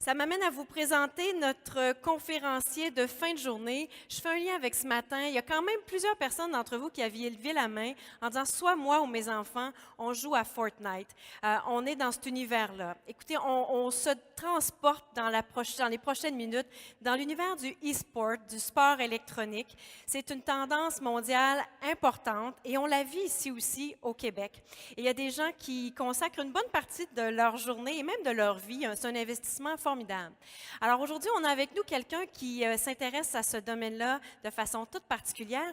Ça m'amène à vous présenter notre conférencier de fin de journée. Je fais un lien avec ce matin. Il y a quand même plusieurs personnes d'entre vous qui avaient levé la main en disant soit moi ou mes enfants, on joue à Fortnite. On est dans cet univers-là. Écoutez, on se transporte dans les prochaines minutes dans l'univers du e-sport, du sport électronique. C'est une tendance mondiale importante et on la vit ici aussi au Québec. Et il y a des gens qui consacrent une bonne partie de leur journée et même de leur vie. C'est un investissement formidable. Alors aujourd'hui, on a avec nous quelqu'un qui s'intéresse à ce domaine-là de façon toute particulière.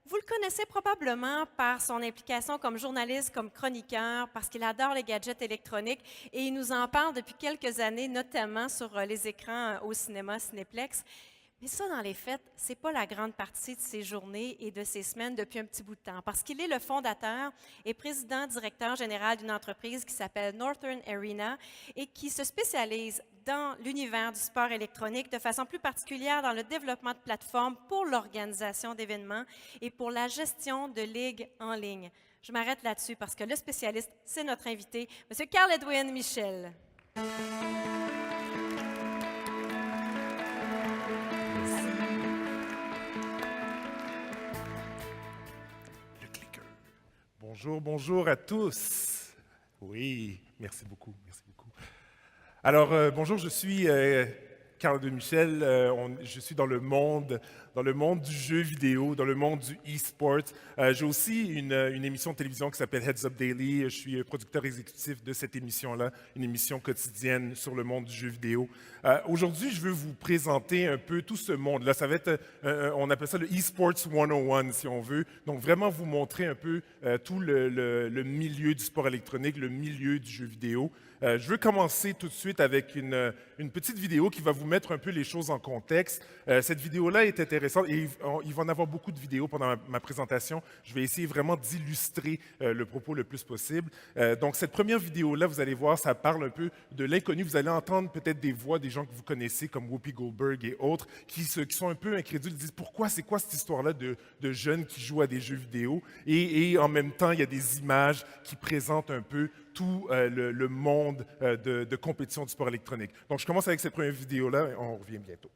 Vous le connaissez probablement par son implication comme journaliste, comme chroniqueur, parce qu'il adore les gadgets électroniques et il nous en parle depuis quelques années, notamment sur les écrans au cinéma Cinéplex. Mais ça, dans les faits, ce n'est pas la grande partie de ses journées et de ses semaines depuis un petit bout de temps, parce qu'il est le fondateur et président-directeur général d'une entreprise qui s'appelle Northern Arena et qui se spécialise dans l'univers du sport électronique, de façon plus particulière dans le développement de plateformes pour l'organisation d'événements et pour la gestion de ligues en ligne. Je m'arrête là-dessus parce que le spécialiste, c'est notre invité, M. Carl-Edwin Michel. Bonjour, bonjour à tous. Oui, merci beaucoup, merci beaucoup. Alors, bonjour, je suis Carl de Michel. Je suis dans le monde du jeu vidéo, dans le monde du e-sport. J'ai aussi une émission de télévision qui s'appelle Heads Up Daily. Je suis producteur exécutif de cette émission-là, une émission quotidienne sur le monde du jeu vidéo. Aujourd'hui, je veux vous présenter un peu tout ce monde-là. Ça va être, on appelle ça le e-sports 101, si on veut. Donc, vraiment vous montrer un peu tout le milieu du sport électronique, le milieu du jeu vidéo. Je veux commencer tout de suite avec une petite vidéo qui va vous mettre un peu les choses en contexte. Cette vidéo-là est intéressante et il va en avoir beaucoup de vidéos pendant ma présentation. Je vais essayer vraiment d'illustrer le propos le plus possible. Donc, cette première vidéo-là, vous allez voir, ça parle un peu de l'inconnu. Vous allez entendre peut-être des voix des gens que vous connaissez, comme Whoopi Goldberg et autres, qui sont un peu incrédules, disent pourquoi, c'est quoi cette histoire-là de jeunes qui jouent à des jeux vidéo? Et en même temps, il y a des images qui présentent un peu tout le monde de compétition du sport électronique. Donc, je commence avec cette première vidéo-là et on revient bientôt.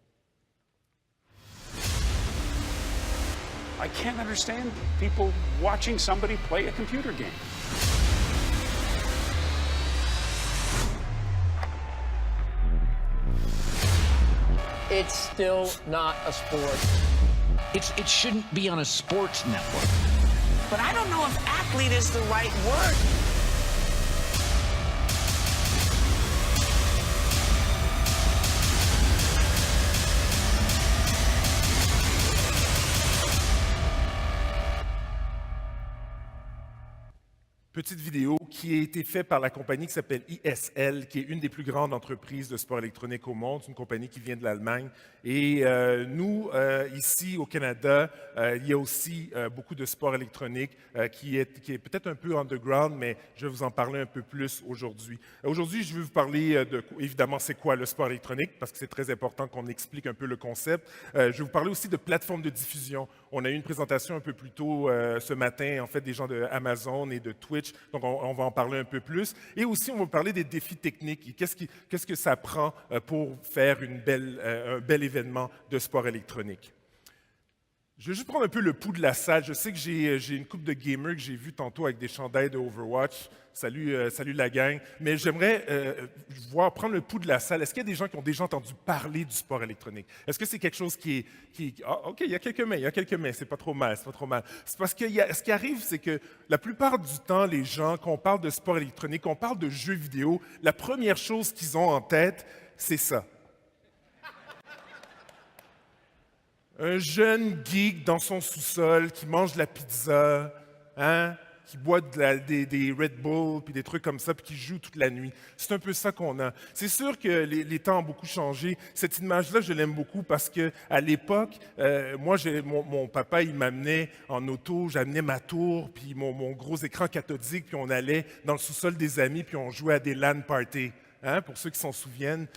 I can't understand people watching somebody play a computer game. It's still not a sport. It shouldn't be on a sports network. But I don't know if athlete is the right word. Petite vidéo qui a été faite par la compagnie qui s'appelle ISL, qui est une des plus grandes entreprises de sport électronique au monde. C'est une compagnie qui vient de l'Allemagne. Et nous, ici au Canada, il y a aussi beaucoup de sport électronique qui est peut-être un peu underground, mais je vais vous en parler un peu plus aujourd'hui. Aujourd'hui, je vais vous parler évidemment, c'est quoi le sport électronique, parce que c'est très important qu'on explique un peu le concept. Je vais vous parler aussi de plateformes de diffusion. On a eu une présentation un peu plus tôt ce matin, en fait, des gens de Amazon et de Twitch. Donc, on va en parler un peu plus. Et aussi, on va parler des défis techniques. Et qu'est-ce que ça prend pour faire un bel événement de sport électronique? Je vais juste prendre un peu le pouls de la salle. Je sais que j'ai une couple de gamers que j'ai vu tantôt avec des chandails de Overwatch. Salut la gang. Mais j'aimerais prendre le pouls de la salle. Est-ce qu'il y a des gens qui ont déjà entendu parler du sport électronique? Est-ce que c'est quelque chose qui est... Ah, OK, il y a quelques mains, c'est pas trop mal, C'est parce que ce qui arrive, c'est que la plupart du temps, les gens, quand on parle de sport électronique, quand on parle de jeux vidéo, la première chose qu'ils ont en tête, c'est ça. Un jeune geek dans son sous-sol qui mange de la pizza, qui boit des Red Bull, puis des trucs comme ça, puis qui joue toute la nuit. C'est un peu ça qu'on a. C'est sûr que les temps ont beaucoup changé. Cette image-là, je l'aime beaucoup parce qu'à l'époque, moi, mon papa, il m'amenait en auto, j'amenais ma tour, puis mon gros écran cathodique, puis on allait dans le sous-sol des amis, puis on jouait à des LAN parties. Pour ceux qui s'en souviennent.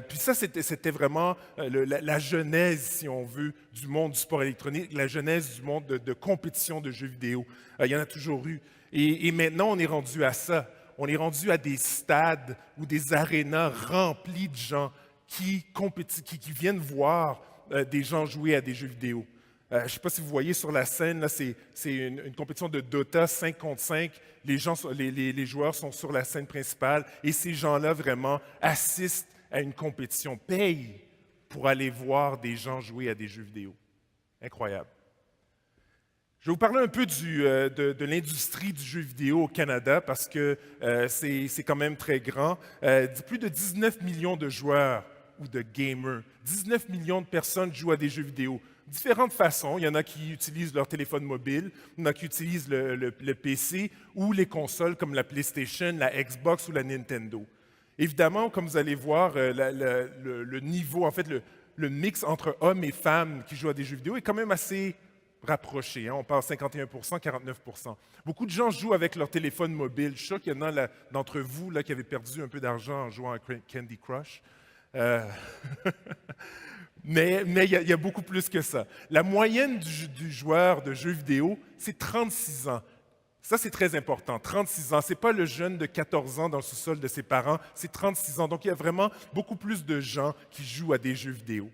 Puis ça, c'était vraiment la genèse, si on veut, du monde du sport électronique, la genèse du monde de compétition de jeux vidéo. Il y en a toujours eu. Et maintenant, on est rendu à ça. On est rendu à des stades ou des arénas remplis de gens qui viennent voir des gens jouer à des jeux vidéo. Je ne sais pas si vous voyez sur la scène, là, c'est une compétition de Dota 5 contre 5. Les joueurs sont sur la scène principale et ces gens-là vraiment assistent à une compétition, payent pour aller voir des gens jouer à des jeux vidéo. Incroyable. Je vais vous parler un peu de l'industrie du jeu vidéo au Canada parce que c'est quand même très grand. Plus de 19 millions de joueurs ou de gamers. 19 millions de personnes jouent à des jeux vidéo. Différentes façons. Il y en a qui utilisent leur téléphone mobile, il y en a qui utilisent le PC ou les consoles comme la PlayStation, la Xbox ou la Nintendo. Évidemment, comme vous allez voir, le niveau, en fait, le mix entre hommes et femmes qui jouent à des jeux vidéo est quand même assez rapproché. Hein? On parle 51 49 Beaucoup de gens jouent avec leur téléphone mobile. Je suis sûr qu'il y en a d'entre vous là, qui avaient perdu un peu d'argent en jouant à Candy Crush. Mais il y a beaucoup plus que ça. La moyenne du joueur de jeux vidéo, c'est 36 ans. Ça, c'est très important. 36 ans. Ce n'est pas le jeune de 14 ans dans le sous-sol de ses parents, c'est 36 ans. Donc, il y a vraiment beaucoup plus de gens qui jouent à des jeux vidéo.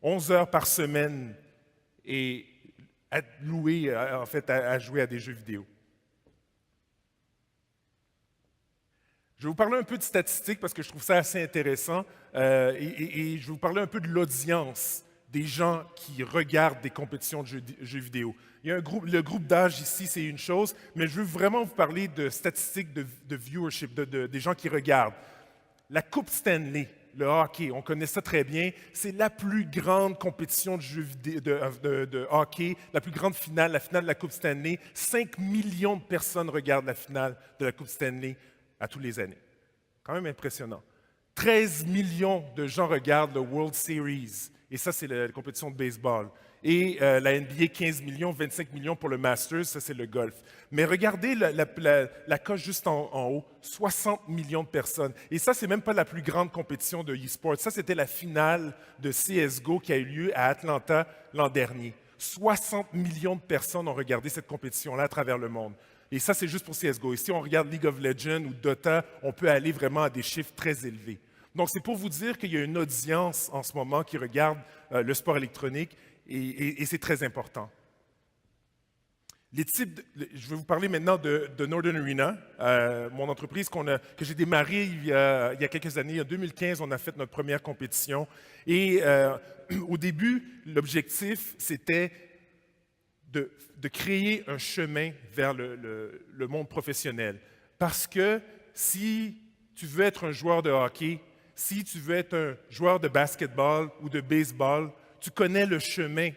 11 heures par semaine et louées, en fait, à jouer à des jeux vidéo. Je vais vous parler un peu de statistiques parce que je trouve ça assez intéressant et je vais vous parler un peu de l'audience des gens qui regardent des compétitions de jeux vidéo. Il y a le groupe d'âge ici, c'est une chose, mais je veux vraiment vous parler de statistiques de viewership, des gens qui regardent. La Coupe Stanley, le hockey, on connaît ça très bien, c'est la plus grande compétition de hockey, la plus grande finale, la finale de la Coupe Stanley. 5 millions de personnes regardent la finale de la Coupe Stanley à tous les années. Quand même impressionnant. 13 millions de gens regardent le World Series. Et ça, c'est la compétition de baseball. Et la NBA, 15 millions, 25 millions pour le Masters, ça, c'est le golf. Mais regardez la coche juste en haut, 60 millions de personnes. Et ça, c'est même pas la plus grande compétition de e-sport. Ça, c'était la finale de CSGO qui a eu lieu à Atlanta l'an dernier. 60 millions de personnes ont regardé cette compétition-là à travers le monde. Et ça, c'est juste pour CSGO. Et si on regarde League of Legends ou Dota, on peut aller vraiment à des chiffres très élevés. Donc, c'est pour vous dire qu'il y a une audience en ce moment qui regarde le sport électronique et c'est très important. Je vais vous parler maintenant de Northern Arena, mon entreprise que j'ai démarrée il y a quelques années. En 2015, on a fait notre première compétition. Et au début, l'objectif, c'était de créer un chemin vers le monde professionnel. Parce que si tu veux être un joueur de hockey, si tu veux être un joueur de basketball ou de baseball, tu connais le chemin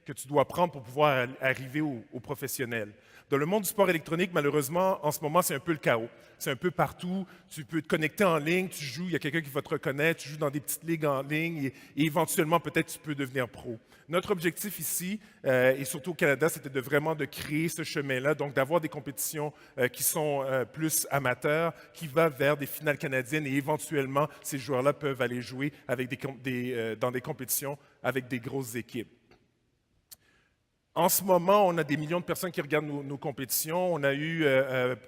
que tu dois prendre pour pouvoir arriver au professionnel. Dans le monde du sport électronique, malheureusement, en ce moment, c'est un peu le chaos. C'est un peu partout. Tu peux te connecter en ligne, tu joues, il y a quelqu'un qui va te reconnaître, tu joues dans des petites ligues en ligne et éventuellement, peut-être, tu peux devenir pro. Notre objectif ici, et surtout au Canada, c'était de créer ce chemin-là, donc d'avoir des compétitions qui sont plus amateurs, qui vont vers des finales canadiennes et éventuellement, ces joueurs-là peuvent aller jouer avec dans des compétitions avec des grosses équipes. En ce moment, on a des millions de personnes qui regardent nos compétitions. On a eu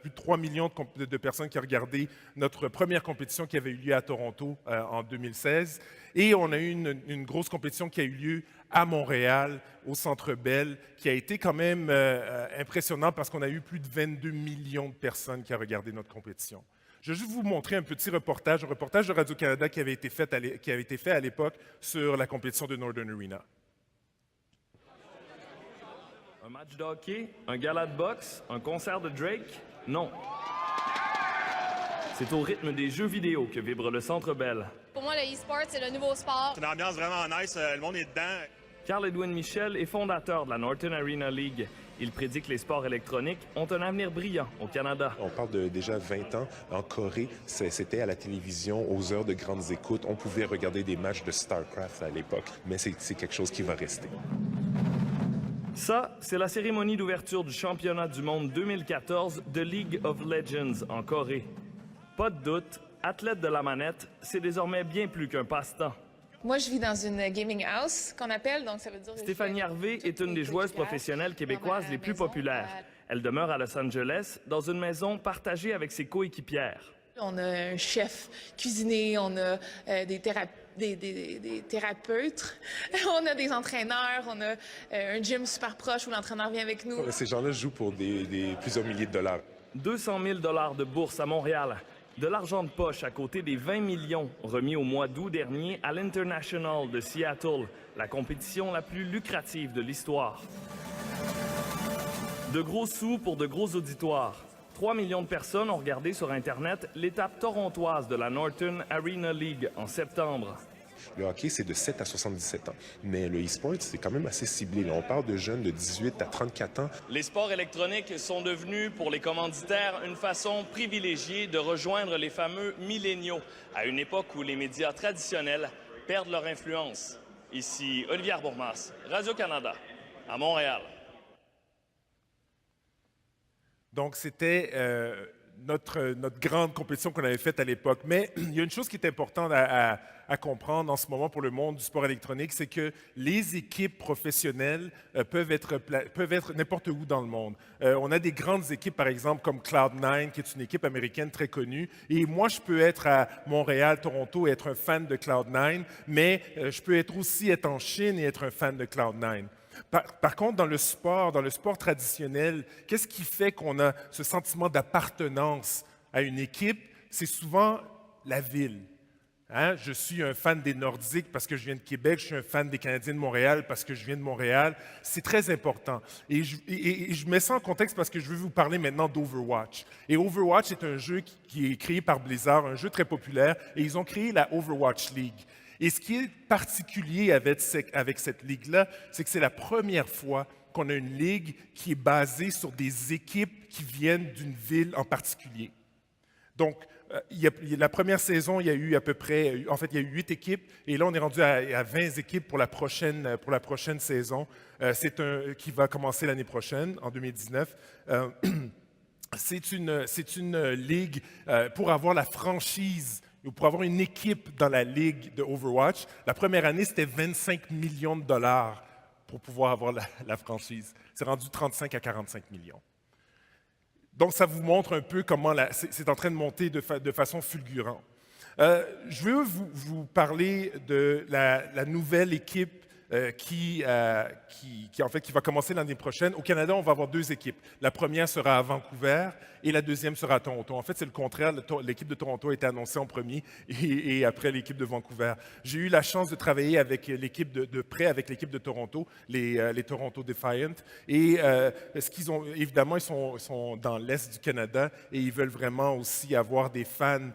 plus de 3 millions de personnes qui ont regardé notre première compétition qui avait eu lieu à Toronto en 2016. Et on a eu une grosse compétition qui a eu lieu à Montréal, au Centre Bell, qui a été quand même impressionnant parce qu'on a eu plus de 22 millions de personnes qui ont regardé notre compétition. Je vais juste vous montrer un petit reportage, un reportage de Radio-Canada qui avait été fait à l'époque sur la compétition de Northern Arena. Un match de hockey, un gala de boxe, un concert de Drake? Non. C'est au rythme des jeux vidéo que vibre le Centre Bell. Pour moi, le e-sport, c'est le nouveau sport. C'est une ambiance vraiment nice, le monde est dedans. Carl-Edwin Michel est fondateur de la Northern Arena League. Il prédit que les sports électroniques ont un avenir brillant au Canada. On parle de déjà 20 ans. En Corée, c'était à la télévision, aux heures de grandes écoutes. On pouvait regarder des matchs de StarCraft à l'époque, mais c'est quelque chose qui va rester. Ça, c'est la cérémonie d'ouverture du championnat du monde 2014 de League of Legends en Corée. Pas de doute, athlète de la manette, c'est désormais bien plus qu'un passe-temps. Moi, je vis dans une gaming house qu'on appelle, donc ça veut dire... Stéphanie Harvey est une des joueuses professionnelles québécoises les plus populaires. Elle demeure à Los Angeles, dans une maison partagée avec ses coéquipières. On a un chef cuisinier, on a des thérapeutes, on a des entraîneurs, on a un gym super proche où l'entraîneur vient avec nous. Ces gens-là jouent pour des plusieurs milliers de dollars. 200 000 $ de bourse à Montréal. De l'argent de poche à côté des 20 millions remis au mois d'août dernier à l'International de Seattle, la compétition la plus lucrative de l'histoire. De gros sous pour de gros auditoires. 3 millions de personnes ont regardé sur Internet l'étape torontoise de la Norton Arena League en septembre. Le hockey, c'est de 7 à 77 ans. Mais le e-sport, c'est quand même assez ciblé. Là, on parle de jeunes de 18 à 34 ans. Les sports électroniques sont devenus, pour les commanditaires, une façon privilégiée de rejoindre les fameux milléniaux, à une époque où les médias traditionnels perdent leur influence. Ici Olivier Bourmas, Radio-Canada, à Montréal. Donc, c'était notre grande compétition qu'on avait faite à l'époque. Mais il y a une chose qui est importante à comprendre en ce moment pour le monde du sport électronique, c'est que les équipes professionnelles peuvent être n'importe où dans le monde. On a des grandes équipes, par exemple, comme Cloud9, qui est une équipe américaine très connue. Et moi, je peux être à Montréal, Toronto, et être un fan de Cloud9, mais je peux aussi être en Chine et être un fan de Cloud9. Par contre, dans le sport traditionnel, qu'est-ce qui fait qu'on a ce sentiment d'appartenance à une équipe? C'est souvent la ville. Hein? Je suis un fan des Nordiques parce que je viens de Québec, je suis un fan des Canadiens de Montréal parce que je viens de Montréal. C'est très important. Et je mets ça en contexte parce que je veux vous parler maintenant d'Overwatch. Et Overwatch est un jeu qui est créé par Blizzard, un jeu très populaire, et ils ont créé la Overwatch League. Et ce qui est particulier avec cette ligue-là, c'est que c'est la première fois qu'on a une ligue qui est basée sur des équipes qui viennent d'une ville en particulier. Donc, la première saison, il y a eu à peu près, en fait, il y a eu 8 équipes, et là, on est rendu à 20 équipes pour la prochaine saison, qui va commencer l'année prochaine, en 2019. C'est une ligue pour avoir la franchise, ou pour avoir une équipe dans la ligue de Overwatch. La première année, c'était 25 millions de dollars pour pouvoir avoir la franchise. C'est rendu 35 à 45 millions. Donc, ça vous montre un peu comment c'est en train de monter de façon fulgurante. Je veux vous parler de la nouvelle équipe qui va commencer l'année prochaine. Au Canada, on va avoir 2 équipes. La première sera à Vancouver et la deuxième sera à Toronto. En fait, c'est le contraire. L'équipe de Toronto a été annoncée en premier et après l'équipe de Vancouver. J'ai eu la chance de travailler avec l'équipe de près avec l'équipe de Toronto, les Toronto Defiant. Et évidemment, ils sont dans l'Est du Canada et ils veulent vraiment aussi avoir des fans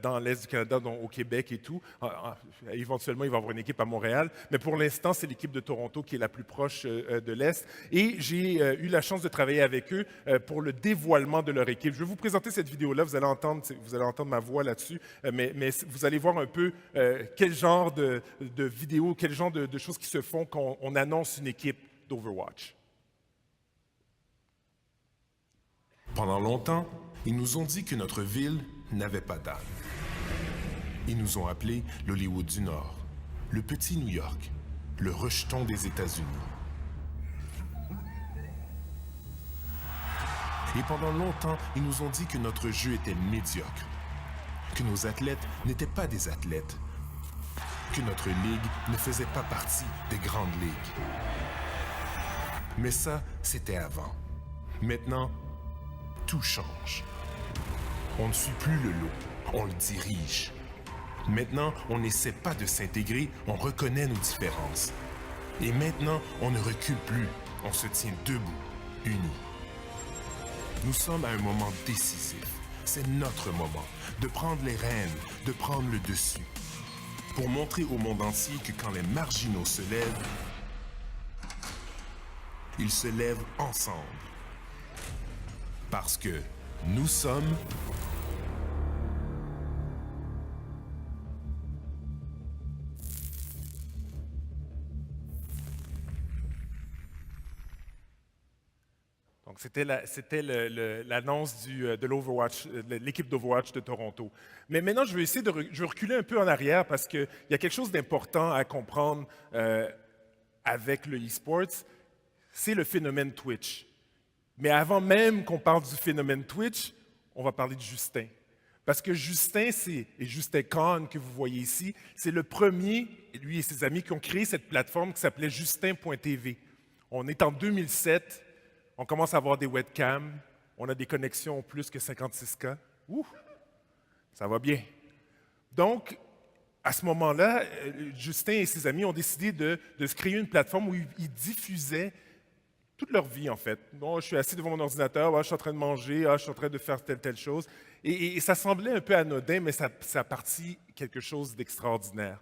dans l'Est du Canada, donc au Québec et tout. Éventuellement, il va y avoir une équipe à Montréal. Mais pour l'instant, c'est l'équipe de Toronto qui est la plus proche de l'Est. Et j'ai eu la chance de travailler avec eux pour le dévoilement de leur équipe. Je vais vous présenter cette vidéo-là. Vous allez entendre ma voix là-dessus. Mais vous allez voir un peu quel genre de vidéos, quel genre de choses qui se font quand on annonce une équipe d'Overwatch. Pendant longtemps, ils nous ont dit que notre ville n'avait pas d'âme. Ils nous ont appelés l'Hollywood du Nord, le petit New York, le rejeton des États-Unis. Et pendant longtemps, ils nous ont dit que notre jeu était médiocre, que nos athlètes n'étaient pas des athlètes, que notre ligue ne faisait pas partie des grandes ligues. Mais ça, c'était avant. Maintenant, tout change. On ne suit plus le lot, on le dirige. Maintenant, on n'essaie pas de s'intégrer, on reconnaît nos différences. Et maintenant, on ne recule plus, on se tient debout, unis. Nous sommes à un moment décisif. C'est notre moment de prendre les rênes, de prendre le dessus. Pour montrer au monde entier que quand les marginaux se lèvent, ils se lèvent ensemble. Parce que nous sommes Donc, c'était l'annonce de l'Overwatch, l'équipe d'Overwatch de Toronto. Mais maintenant, je vais essayer je vais reculer un peu en arrière parce qu'il y a quelque chose d'important à comprendre avec le e-sports, c'est le phénomène Twitch. Mais avant même qu'on parle du phénomène Twitch, on va parler de Justin. Parce que Justin, et Justin Kahn que vous voyez ici, c'est le premier, lui et ses amis, qui ont créé cette plateforme qui s'appelait Justin.tv. On est en 2007, on commence à avoir des webcams, on a des connexions plus que 56K. Ouh, ça va bien. Donc, à ce moment-là, Justin et ses amis ont décidé de se créer une plateforme où ils diffusaient toute leur vie, en fait. Bon, je suis assis devant mon ordinateur, je suis en train de manger, je suis en train de faire telle chose. Et ça semblait un peu anodin, mais ça a parti quelque chose d'extraordinaire.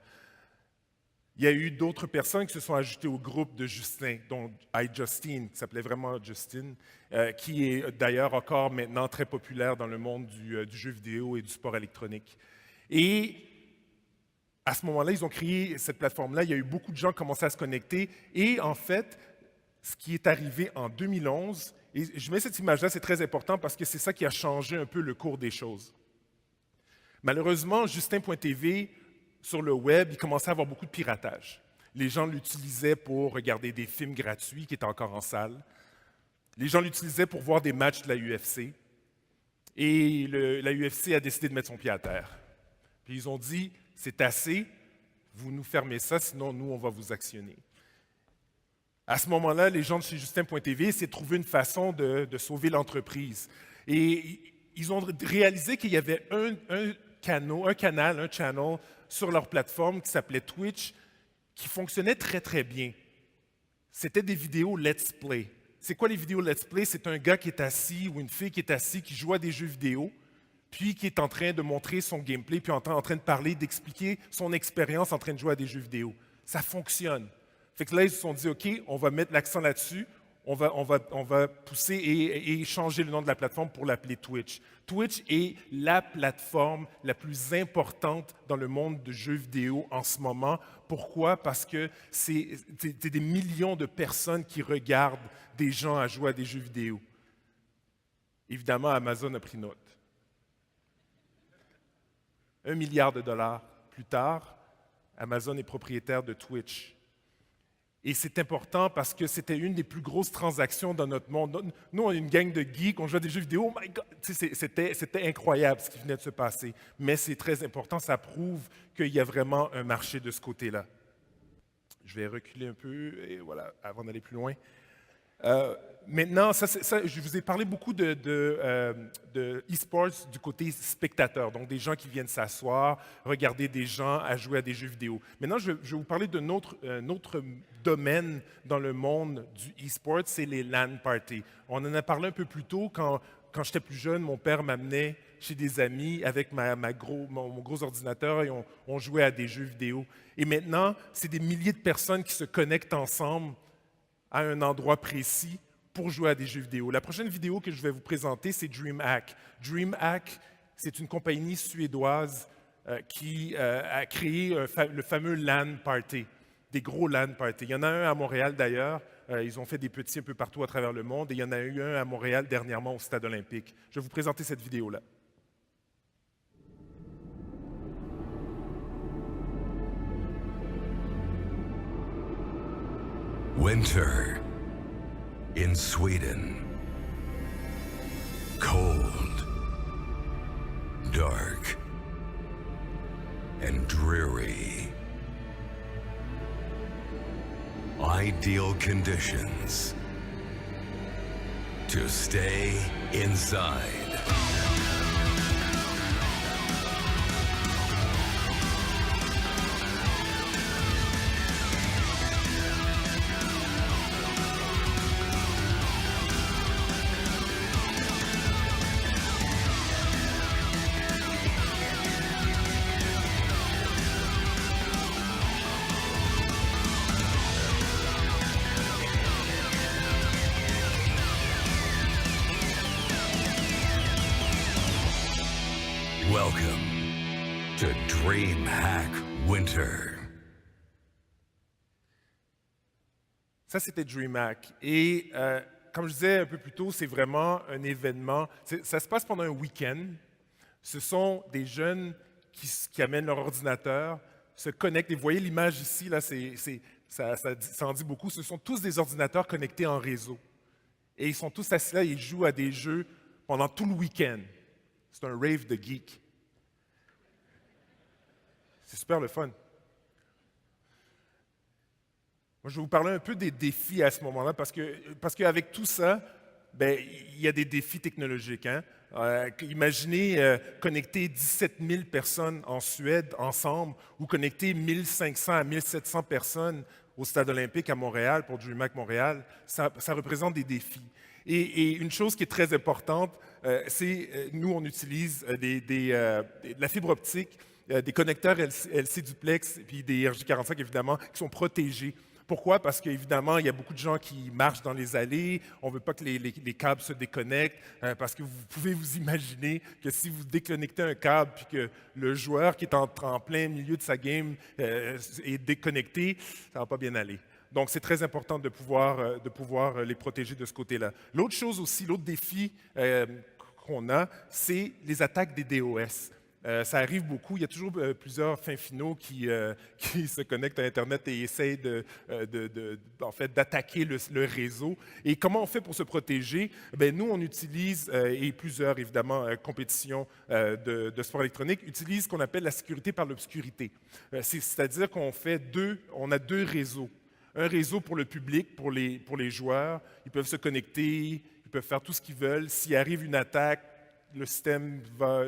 Il y a eu d'autres personnes qui se sont ajoutées au groupe de Justin, dont iJustine, qui s'appelait vraiment Justine, qui est d'ailleurs encore maintenant très populaire dans le monde du jeu vidéo et du sport électronique. Et à ce moment-là, ils ont créé cette plateforme-là. Il y a eu beaucoup de gens qui commençaient à se connecter. Et en fait, ce qui est arrivé en 2011, et je mets cette image-là, c'est très important parce que c'est ça qui a changé un peu le cours des choses. Malheureusement, Justin.tv, sur le web, il commençait à avoir beaucoup de piratage. Les gens l'utilisaient pour regarder des films gratuits qui étaient encore en salle. Les gens l'utilisaient pour voir des matchs de la UFC. Et la UFC a décidé de mettre son pied à terre. Puis ils ont dit, c'est assez, vous nous fermez ça, sinon nous, on va vous actionner. À ce moment-là, les gens de chez Justin.tv essaient de trouver une façon de sauver l'entreprise. Et ils ont réalisé qu'il y avait un channel sur leur plateforme qui s'appelait Twitch, qui fonctionnait très, très bien. C'était des vidéos Let's Play. C'est quoi les vidéos Let's Play? C'est un gars qui est assis ou une fille qui est assise, qui joue à des jeux vidéo, puis qui est en train de montrer son gameplay, puis en train de parler, d'expliquer son expérience en train de jouer à des jeux vidéo. Ça fonctionne. Fait que là, ils se sont dit, OK, on va mettre l'accent là-dessus, on va pousser et changer le nom de la plateforme pour l'appeler Twitch. Twitch est la plateforme la plus importante dans le monde de jeux vidéo en ce moment. Pourquoi? Parce que c'est des millions de personnes qui regardent des gens à jouer à des jeux vidéo. Évidemment, Amazon a pris note. 1 milliard de dollars plus tard, Amazon est propriétaire de Twitch. Et c'est important parce que c'était une des plus grosses transactions dans notre monde. Nous, on est une gang de geeks, on joue à des jeux vidéo. Oh my God! C'était incroyable ce qui venait de se passer. Mais c'est très important, ça prouve qu'il y a vraiment un marché de ce côté-là. Je vais reculer un peu, et voilà, avant d'aller plus loin. Maintenant, je vous ai parlé beaucoup de e-sports du côté spectateur, donc des gens qui viennent s'asseoir, regarder des gens à jouer à des jeux vidéo. Maintenant, je vais vous parler d'un autre domaine dans le monde du e-sport, c'est les LAN parties. On en a parlé un peu plus tôt quand j'étais plus jeune, mon père m'amenait chez des amis avec mon gros ordinateur et on jouait à des jeux vidéo. Et maintenant, c'est des milliers de personnes qui se connectent ensemble à un endroit précis pour jouer à des jeux vidéo. La prochaine vidéo que je vais vous présenter, c'est DreamHack. DreamHack, c'est une compagnie suédoise qui a créé le fameux LAN Party, des gros LAN Party. Il y en a un à Montréal d'ailleurs, ils ont fait des petits un peu partout à travers le monde, et il y en a eu un à Montréal dernièrement au Stade olympique. Je vais vous présenter cette vidéo-là. Winter in Sweden. Cold, dark, and dreary. Ideal conditions to stay inside. Welcome to DreamHack Winter. Ça, c'était DreamHack. Et comme je disais un peu plus tôt, c'est vraiment un événement. Ça se passe pendant un week-end. Ce sont des jeunes qui amènent leur ordinateur, se connectent. Et vous voyez l'image ici, là, ça en dit beaucoup. Ce sont tous des ordinateurs connectés en réseau. Et ils sont tous assis là et ils jouent à des jeux pendant tout le week-end. C'est un rave de geeks. C'est super le fun. Moi, je vais vous parler un peu des défis à ce moment-là, parce qu'avec tout ça, ben, il y a des défis technologiques. Hein? Imaginez connecter 17 000 personnes en Suède ensemble ou connecter 1500 à 1700 personnes au Stade olympique à Montréal pour DreamHack Montréal. Ça représente des défis. Et une chose qui est très importante, c'est nous, on utilise de la fibre optique, des connecteurs LC duplex et puis des RJ45, évidemment, qui sont protégés. Pourquoi? Parce qu'évidemment, il y a beaucoup de gens qui marchent dans les allées. On ne veut pas que les câbles se déconnectent, parce que vous pouvez vous imaginer que si vous déconnectez un câble puis que le joueur qui est en plein milieu de sa game est déconnecté, ça ne va pas bien aller. Donc, c'est très important de pouvoir les protéger de ce côté-là. L'autre chose aussi, l'autre défi qu'on a, c'est les attaques des DOS. Ça arrive beaucoup. Il y a toujours plusieurs fins finaux qui se connectent à Internet et essayent en fait, d'attaquer le réseau. Et comment on fait pour se protéger? Bien, nous, on utilise, et plusieurs, évidemment, compétitions de sport électronique, utilisent ce qu'on appelle la sécurité par l'obscurité. C'est-à-dire on a deux réseaux. Un réseau pour le public, pour les joueurs. Ils peuvent se connecter, ils peuvent faire tout ce qu'ils veulent. S'il arrive une attaque, le système va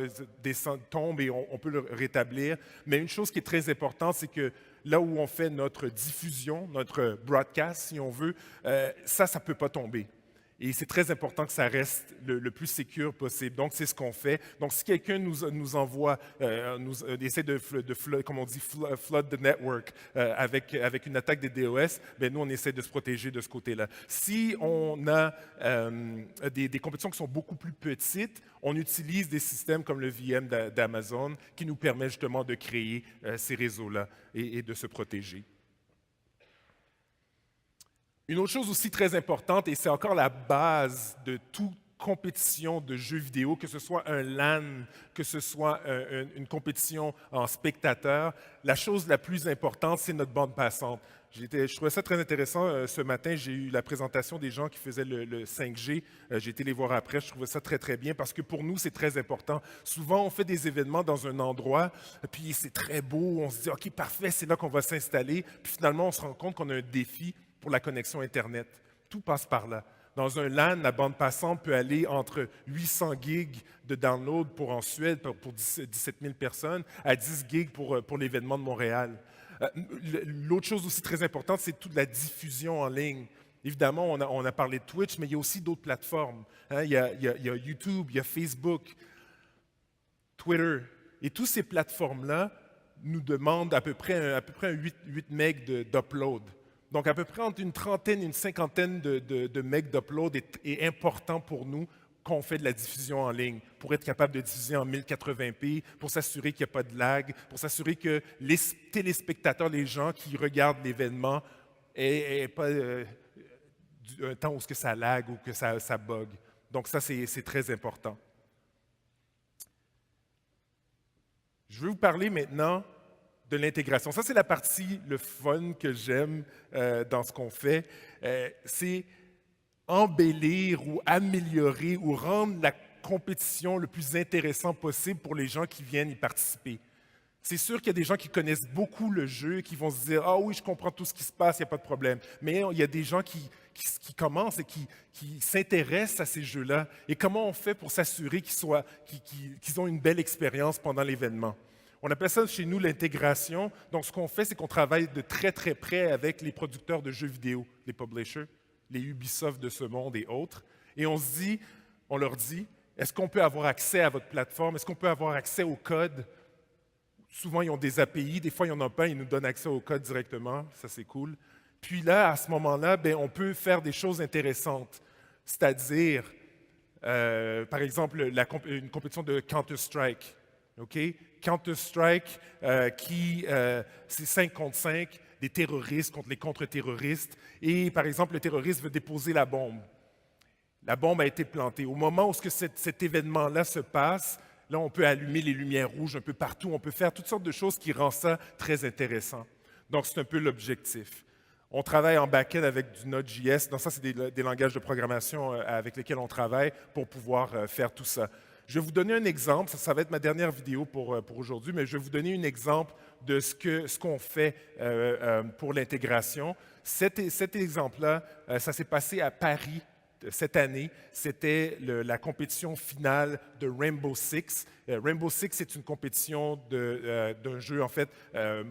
tombe et on peut le rétablir. Mais une chose qui est très importante, c'est que là où on fait notre diffusion, notre broadcast, si on veut, ça ne peut pas tomber. Et c'est très important que ça reste le plus sécure possible. Donc, c'est ce qu'on fait. Donc, si quelqu'un nous envoie, essaie comme on dit, flood the network avec une attaque des DOS, bien, nous, on essaie de se protéger de ce côté-là. Si on a des compétitions qui sont beaucoup plus petites, on utilise des systèmes comme le VM d'Amazon qui nous permet justement de créer ces réseaux-là et de se protéger. Une autre chose aussi très importante, et c'est encore la base de toute compétition de jeux vidéo, que ce soit un LAN, que ce soit une compétition en spectateur, la chose la plus importante, c'est notre bande passante. Je trouvais ça très intéressant. Ce matin, j'ai eu la présentation des gens qui faisaient le 5G. J'ai été les voir après. Je trouvais ça très, très bien parce que pour nous, c'est très important. Souvent, on fait des événements dans un endroit, puis c'est très beau. On se dit, OK, parfait, c'est là qu'on va s'installer. Puis finalement, on se rend compte qu'on a un défi pour la connexion Internet. Tout passe par là. Dans un LAN, la bande passante peut aller entre 800 gigs de download en Suède pour 17 000 personnes à 10 gigs pour l'événement de Montréal. L'autre chose aussi très importante, c'est toute la diffusion en ligne. Évidemment, on a parlé de Twitch, mais il y a aussi d'autres plateformes. Hein? Il y a YouTube, il y a Facebook, Twitter. Et toutes ces plateformes-là nous demandent à peu près 8 megs d'upload. Donc, à peu près entre une trentaine et une cinquantaine de megs d'upload est important pour nous quand on fait de la diffusion en ligne, pour être capable de diffuser en 1080p, pour s'assurer qu'il n'y a pas de lag, pour s'assurer que les téléspectateurs, les gens qui regardent l'événement, n'aient pas un temps où ça lag ou que ça bug. Donc, ça, c'est très important. Je vais vous parler maintenant de l'intégration. Ça, c'est la partie, le fun que j'aime dans ce qu'on fait. C'est embellir ou améliorer ou rendre la compétition le plus intéressant possible pour les gens qui viennent y participer. C'est sûr qu'il y a des gens qui connaissent beaucoup le jeu et qui vont se dire « Ah oui, je comprends tout ce qui se passe, il n'y a pas de problème. » Mais il y a des gens qui commencent et qui s'intéressent à ces jeux-là. Et comment on fait pour s'assurer qu'ils ont une belle expérience pendant l'événement? On appelle ça chez nous l'intégration. Donc, ce qu'on fait, c'est qu'on travaille de très, très près avec les producteurs de jeux vidéo, les publishers, les Ubisoft de ce monde et autres. Et on leur dit, est-ce qu'on peut avoir accès à votre plateforme? Est-ce qu'on peut avoir accès au code? Souvent, ils ont des API. Des fois, ils n'en ont pas. Ils nous donnent accès au code directement. Ça, c'est cool. Puis là, à ce moment-là, on peut faire des choses intéressantes. C'est-à-dire, par exemple, une compétition de Counter-Strike. Okay? Counter-Strike, c'est 5 contre 5, des terroristes contre les contre-terroristes. Et par exemple, le terroriste veut déposer la bombe. La bombe a été plantée. Au moment où cet événement-là se passe, là, on peut allumer les lumières rouges un peu partout. On peut faire toutes sortes de choses qui rendent ça très intéressant. Donc, c'est un peu l'objectif. On travaille en back-end avec du Node.js. Donc, ça, c'est des langages de programmation avec lesquels on travaille pour pouvoir faire tout ça. Je vais vous donner un exemple, ça va être ma dernière vidéo pour aujourd'hui, mais je vais vous donner un exemple de ce qu'on fait pour l'intégration. Cet exemple-là, ça s'est passé à Paris cette année. C'était la compétition finale de Rainbow Six. Rainbow Six, c'est une compétition d'un jeu, en fait,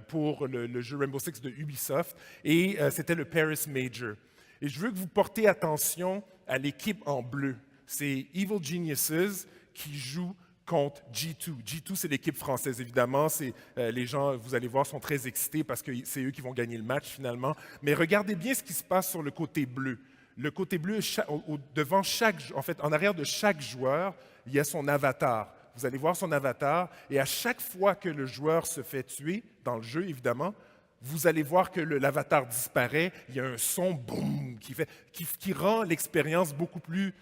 pour le jeu Rainbow Six de Ubisoft. Et c'était le Paris Major. Et je veux que vous portez attention à l'équipe en bleu. C'est Evil Geniuses qui joue contre G2. G2, c'est l'équipe française, évidemment. Les gens, vous allez voir, sont très excités parce que c'est eux qui vont gagner le match, finalement. Mais regardez bien ce qui se passe sur le côté bleu. Le côté bleu, en arrière de chaque joueur, il y a son avatar. Vous allez voir son avatar, et à chaque fois que le joueur se fait tuer, dans le jeu, évidemment, vous allez voir que l'avatar disparaît. Il y a un son boum qui rend l'expérience beaucoup plus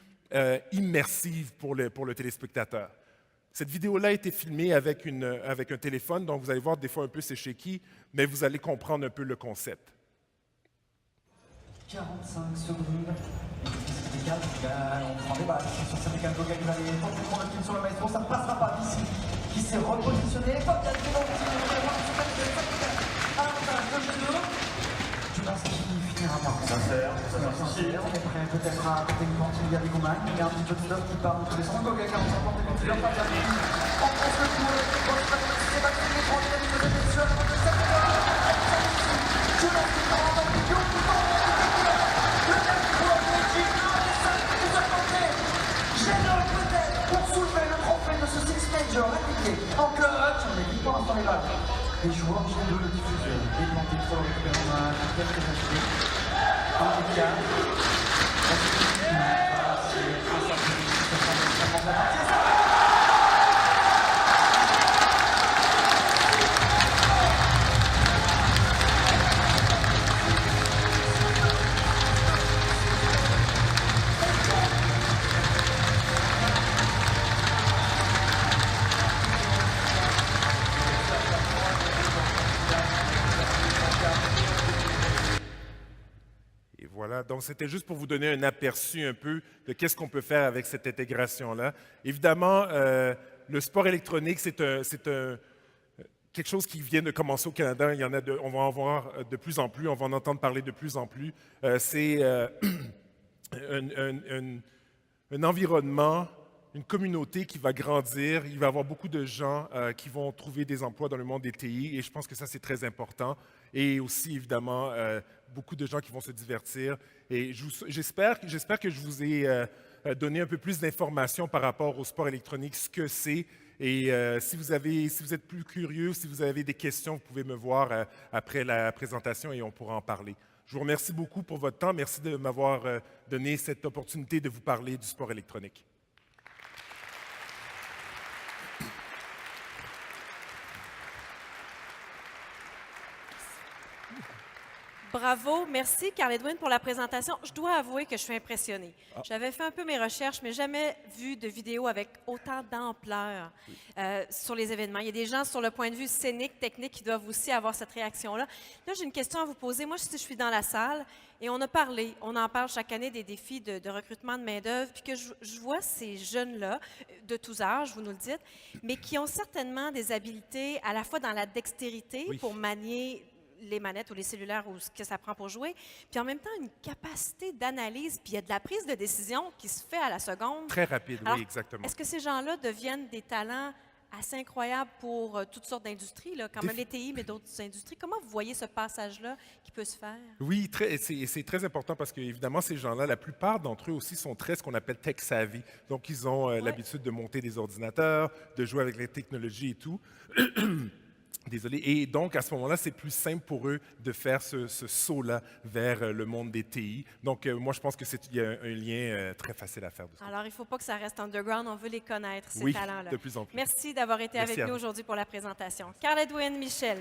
immersive pour le téléspectateur. Cette vidéo-là a été filmée avec un téléphone, donc vous allez voir des fois un peu c'est shaky, mais vous allez comprendre un peu le concept. 45 secondes. On prend des balles sur Sénégal Goga qui va aller tenter de prendre le kill sur le maestro. Ça ne passera pas d'ici. Qui s'est repositionné. Hop, il y a le bon petit. Tu penses qu'il finira par contre. Sincère. On est prêt peut-être à côté une cantine. Il y a des commandes. Il y a un petit peu de stuff qui part. Tous les sons. Goga 45 ans. On pense le coup. C'est battu. Les 30 minutes de décision. Je lance les 40 ans. En clutch, on est pour l'instant les balles. Les joueurs viennent de le diffuser. Déplanté trop le récupérer en un quelques achetés. Un des quatre. Voilà, donc c'était juste pour vous donner un aperçu un peu de qu'est-ce qu'on peut faire avec cette intégration-là. Évidemment, le sport électronique, c'est quelque chose qui vient de commencer au Canada. On va en voir de plus en plus, on va en entendre parler de plus en plus. C'est un environnement, une communauté qui va grandir. Il va y avoir beaucoup de gens qui vont trouver des emplois dans le monde des TI, et je pense que ça, c'est très important. Et aussi, évidemment, beaucoup de gens qui vont se divertir. Et j'espère que je vous ai donné un peu plus d'informations par rapport au sport électronique, ce que c'est. Et si vous êtes plus curieux, si vous avez des questions, vous pouvez me voir après la présentation et on pourra en parler. Je vous remercie beaucoup pour votre temps. Merci de m'avoir donné cette opportunité de vous parler du sport électronique. Bravo, merci Carl Edwin pour la présentation. Je dois avouer que je suis impressionnée. J'avais fait un peu mes recherches, mais jamais vu de vidéo avec autant d'ampleur sur les événements. Il y a des gens sur le point de vue scénique, technique, qui doivent aussi avoir cette réaction-là. Là, j'ai une question à vous poser. Moi, si je suis dans la salle et on en parle chaque année des défis de recrutement de main-d'œuvre, puis que je vois ces jeunes-là, de tous âges, vous nous le dites, mais qui ont certainement des habiletés à la fois dans la dextérité pour manier les manettes ou les cellulaires ou ce que ça prend pour jouer, puis en même temps, une capacité d'analyse, puis il y a de la prise de décision qui se fait à la seconde. Très rapide, alors, oui, exactement. Est-ce que ces gens-là deviennent des talents assez incroyables pour toutes sortes d'industries, là, quand même les TI, mais d'autres industries? Comment vous voyez ce passage-là qui peut se faire? Oui, c'est très important parce qu'évidemment, ces gens-là, la plupart d'entre eux aussi sont très ce qu'on appelle tech-savvy. Donc, ils ont l'habitude de monter des ordinateurs, de jouer avec les technologies et tout. Désolé. Et donc, à ce moment-là, c'est plus simple pour eux de faire ce saut-là vers le monde des TI. Donc, moi, je pense qu'il y a un lien très facile à faire. Alors, il ne faut pas que ça reste underground. On veut les connaître, ces oui, talents-là. de plus en plus. Merci d'avoir été avec nous aujourd'hui pour la présentation. Carl Edwin, Michel.